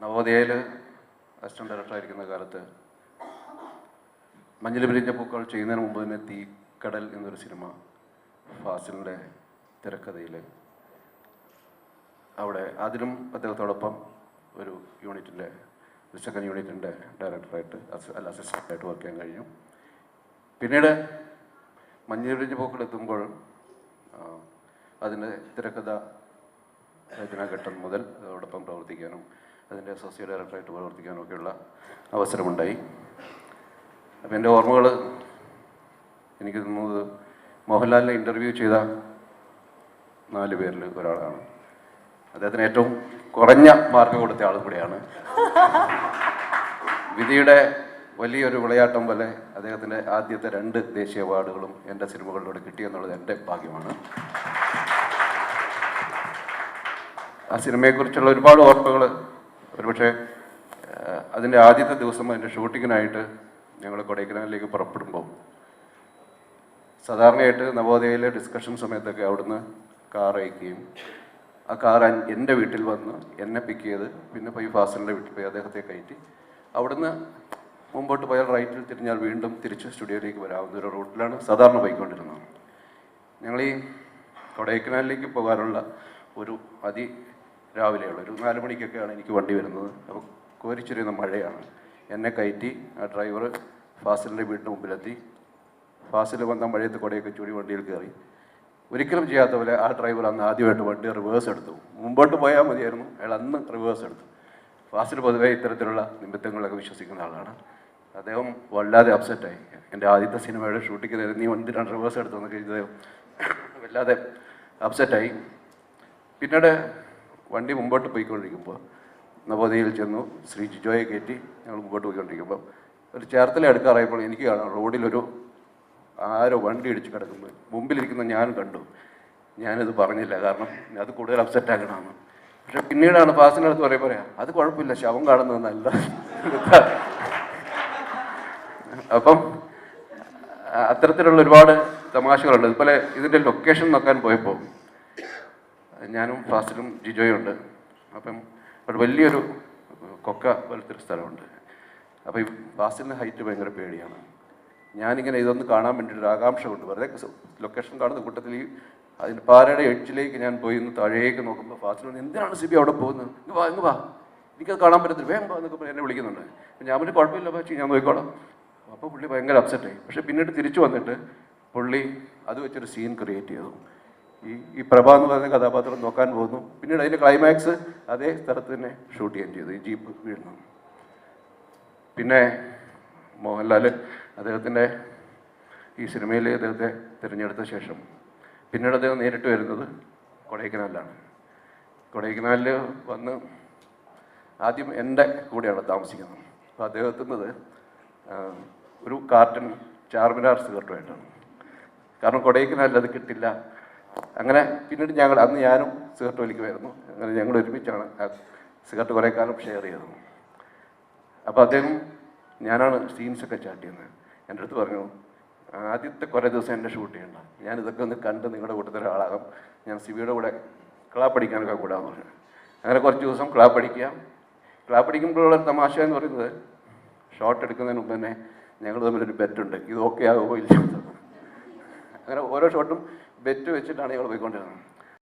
നവോദയയിൽ assistant ഡയറക്ടറായിരിക്കുന്ന കാലത്ത് മഞ്ഞിൽ വിരിഞ്ഞ പൂക്കൾ ചെയ്യുന്നതിന് മുമ്പ് തന്നെ തീക്കടൽ എന്നൊരു സിനിമ ഫാസിലിൻ്റെ തിരക്കഥയിൽ അവിടെ അതിലും അദ്ദേഹത്തോടൊപ്പം ഒരു യൂണിറ്റിൻ്റെ സെക്കൻഡ് യൂണിറ്റിൻ്റെ ഡയറക്ടറായിട്ട് അസിസ്റ്റൻ്റായിട്ട് വർക്ക് ചെയ്യാൻ കഴിഞ്ഞു. പിന്നീട് മഞ്ഞിൽ വിരിഞ്ഞ പൂക്കൾ എത്തുമ്പോൾ അതിൻ്റെ തിരക്കഥ രചനാഘട്ടം മുതൽ അതോടൊപ്പം പ്രവർത്തിക്കാനും അതിൻ്റെ അസോസിയേറ്റ് ഡയറക്ടറായിട്ട് പ്രവർത്തിക്കാനും ഒക്കെയുള്ള അവസരമുണ്ടായി. അപ്പം എൻ്റെ ഓർമ്മകൾ എനിക്ക് തോന്നുന്നത് മോഹൻലാലിനെ ഇൻ്റർവ്യൂ ചെയ്ത 4 പേരിൽ ഒരാളാണ്. അദ്ദേഹത്തിന് ഏറ്റവും കുറഞ്ഞ മാർക്ക് കൊടുത്ത ആളും കൂടിയാണ്. വിധിയുടെ വലിയൊരു വിളയാട്ടം പോലെ അദ്ദേഹത്തിൻ്റെ ആദ്യത്തെ 2 ദേശീയ അവാർഡുകളും എൻ്റെ സിനിമകളിലൂടെ കിട്ടിയെന്നുള്ളത് എൻ്റെ ഭാഗ്യമാണ്. ആ സിനിമയെക്കുറിച്ചുള്ള ഒരുപാട് ഓർമ്മകൾ, ഒരുപക്ഷെ അതിൻ്റെ ആദ്യത്തെ ദിവസം അതിൻ്റെ ഷൂട്ടിങ്ങിനായിട്ട് ഞങ്ങൾ കൊടൈക്കനാലിലേക്ക് പുറപ്പെടുമ്പോൾ സാധാരണയായിട്ട് നവോദയയിലെ ഡിസ്കഷൻ സമയത്തൊക്കെ അവിടുന്ന് കാർ അയക്കുകയും ആ കാർ എൻ്റെ വീട്ടിൽ വന്ന് എന്നെ പിക്ക് ചെയ്ത് പിന്നെ പോയി ഫാസിലിൻ്റെ വീട്ടിൽ പോയി അദ്ദേഹത്തെ കയറ്റി അവിടുന്ന് മുമ്പോട്ട് പോയാൽ റൈറ്റിൽ തിരിഞ്ഞാൽ വീണ്ടും തിരിച്ച് സ്റ്റുഡിയോയിലേക്ക് വരാവുന്ന ഒരു റൂട്ടിലാണ് സാധാരണ പോയിക്കൊണ്ടിരുന്നത്. ഞങ്ങൾ ഈ കൊടൈക്കനാലിലേക്ക് പോകാനുള്ള ഒരു രാവിലെയുള്ള ഒരു 4 മണിക്കൊക്കെയാണ് എനിക്ക് വണ്ടി വരുന്നത്. അപ്പോൾ കോരിച്ചൊരിയുന്ന മഴയാണ്. എന്നെ കയറ്റി ആ ഡ്രൈവർ ഫാസിലിൻ്റെ വീടിന് മുമ്പിലെത്തി. ഫാസിൽ വന്ന മഴയത്ത് കൊടയൊക്കെ ചൂടി വണ്ടിയിൽ കയറി. ഒരിക്കലും ചെയ്യാത്ത പോലെ ആ ഡ്രൈവർ അന്ന് ആദ്യമായിട്ട് വണ്ടി റിവേഴ്സ് എടുത്തു. മുമ്പോട്ട് പോയാൽ മതിയായിരുന്നു, അയാൾ അന്ന് റിവേഴ്സ് എടുത്തു. ഫാസിൽ പൊതുവെ ഇത്തരത്തിലുള്ള നിമിത്തങ്ങളൊക്കെ വിശ്വസിക്കുന്ന ആളാണ്. അദ്ദേഹം വല്ലാതെ അപ്സെറ്റായി. എൻ്റെ ആദ്യത്തെ സിനിമയുടെ ഷൂട്ടിങ് നീ വണ്ടി റിവേഴ്സ് എടുത്തെന്നൊക്കെ അദ്ദേഹം വല്ലാതെ അപ്സെറ്റായി. പിന്നീട് വണ്ടി മുമ്പോട്ട് പോയിക്കൊണ്ടിരിക്കുമ്പോൾ നവോദയയിൽ ചെന്നു ശ്രീ ജിജോയെ കയറ്റി ഞങ്ങൾ മുമ്പോട്ട് പോയിക്കൊണ്ടിരിക്കുമ്പോൾ ഒരു ചേർത്തല അടുക്കാറായപ്പോൾ എനിക്ക് കാണാം റോഡിലൊരു ആരോ വണ്ടി ഇടിച്ച് കിടക്കുന്നത്. മുമ്പിലിരിക്കുന്ന ഞാൻ കണ്ടു. ഞാനത് പറഞ്ഞില്ല, കാരണം അത് കൂടുതൽ അപ്സെറ്റ് ആക്കണമെന്ന്. പക്ഷെ പിന്നീടാണ് ഫാസിൻ്റെ അടുത്ത് പറയാം അത് കുഴപ്പമില്ല, ശവം കാണുന്നതെന്നല്ല. അപ്പം അത്തരത്തിലുള്ള ഒരുപാട് തമാശകളുണ്ട്. ഇതുപോലെ ഇതിൻ്റെ ലൊക്കേഷൻ നോക്കാൻ പോയപ്പോൾ ഞാനും ഫാസിലും ജിജോയും ഉണ്ട്. അപ്പം അവിടെ വലിയൊരു കൊക്ക പോലത്തെ ഒരു സ്ഥലമുണ്ട്. അപ്പോൾ ഈ ഫാസിലിന് ഹൈറ്റ് ഭയങ്കര പേടിയാണ്. ഞാനിങ്ങനെ ഇതൊന്ന് കാണാൻ വേണ്ടിയിട്ടൊരു ആകാംക്ഷ കൊണ്ട് വെറുതെ ലൊക്കേഷൻ കാണുന്ന കൂട്ടത്തിൽ ഈ അതിൻ്റെ പാറയുടെ എഡ്ജിലേക്ക് ഞാൻ പോയി ഒന്ന് താഴേക്ക് നോക്കുമ്പോൾ ഫാസിൽ എന്തിനാണ് സിബി അവിടെ പോകുന്നത്, ഇങ്ങ് വാ എനിക്കത് കാണാൻ പറ്റത്തില്ല, വേഗം വാ എന്നൊക്കെ എന്നെ വിളിക്കുന്നുണ്ട്. ഞാൻ പിന്നെ കുഴപ്പമില്ല പക്ഷേ ഞാൻ നോക്കിക്കോളാം. അപ്പോൾ പുള്ളി ഭയങ്കര അപ്സെറ്റായി. പക്ഷേ പിന്നീട് തിരിച്ചു വന്നിട്ട് പുള്ളി അത് വെച്ചൊരു സീൻ ക്രിയേറ്റ് ചെയ്തു. ഈ പ്രഭ എന്ന് പറയുന്ന കഥാപാത്രം നോക്കാൻ പോകുന്നു. പിന്നീട് അതിൻ്റെ ക്ലൈമാക്സ് അതേ സ്ഥലത്ത് തന്നെ ഷൂട്ട് ചെയ്യുകയും ചെയ്തു, ഈ ജീപ്പ് വീഴുന്നു. പിന്നെ മോഹൻലാൽ അദ്ദേഹത്തിൻ്റെ ഈ സിനിമയിൽ അദ്ദേഹത്തെ തിരഞ്ഞെടുത്ത ശേഷം പിന്നീട് അദ്ദേഹം നേരിട്ട് വരുന്നത് കൊടൈക്കനാലിലാണ്. കൊടൈക്കനാലിൽ വന്ന് ആദ്യം എൻ്റെ കൂടെയാണ് താമസിക്കുന്നത്. അപ്പോൾ അദ്ദേഹം എത്തുന്നത് ഒരു കാർട്ടൺ ചാർമിനാർ സിഗരറ്റുമായിട്ടാണ്. കാരണം കൊടൈക്കനാലിൽ അത് കിട്ടില്ല. അങ്ങനെ പിന്നീട് അന്ന് ഞാനും സിഗരറ്റ് വലിക്കുമായിരുന്നു. അങ്ങനെ ഞങ്ങൾ ഒരുമിച്ചാണ് ആ സിഗരറ്റ് കുറേ കാലം ഷെയർ ചെയ്തത്. അപ്പോൾ അദ്ദേഹം ഞാനാണ് സീൻസൊക്കെ ചാറ്റ് ചെയ്യുന്നത്. എൻ്റെ അടുത്ത് പറഞ്ഞു ആദ്യത്തെ കുറേ ദിവസം എൻ്റെ ഷൂട്ട് ചെയ്യണ്ട, ഞാനിതൊക്കെ ഒന്ന് കണ്ട് നിങ്ങളുടെ കൂട്ടത്തിൽ ഒരാളാകാം, ഞാൻ സിബിയുടെ കൂടെ ക്ലാപ്പ് അടിക്കാനൊക്കെ കൂടാന്ന് പറഞ്ഞു. അങ്ങനെ കുറച്ച് ദിവസം ക്ലാപ്പ് അടിക്കുമ്പോഴുള്ള തമാശ എന്ന് പറയുന്നത് ഷോട്ട് എടുക്കുന്നതിന് മുമ്പ് തന്നെ ഞങ്ങൾ തമ്മിലൊരു ബെറ്റുണ്ട്, ഇത് ഓക്കെ ആകുമോ ഇല്ല. അങ്ങനെ ഓരോ ഷോട്ടും ബെറ്റ് വെച്ചിട്ടാണ് ഞങ്ങൾ പോയിക്കൊണ്ടിരുന്നത്.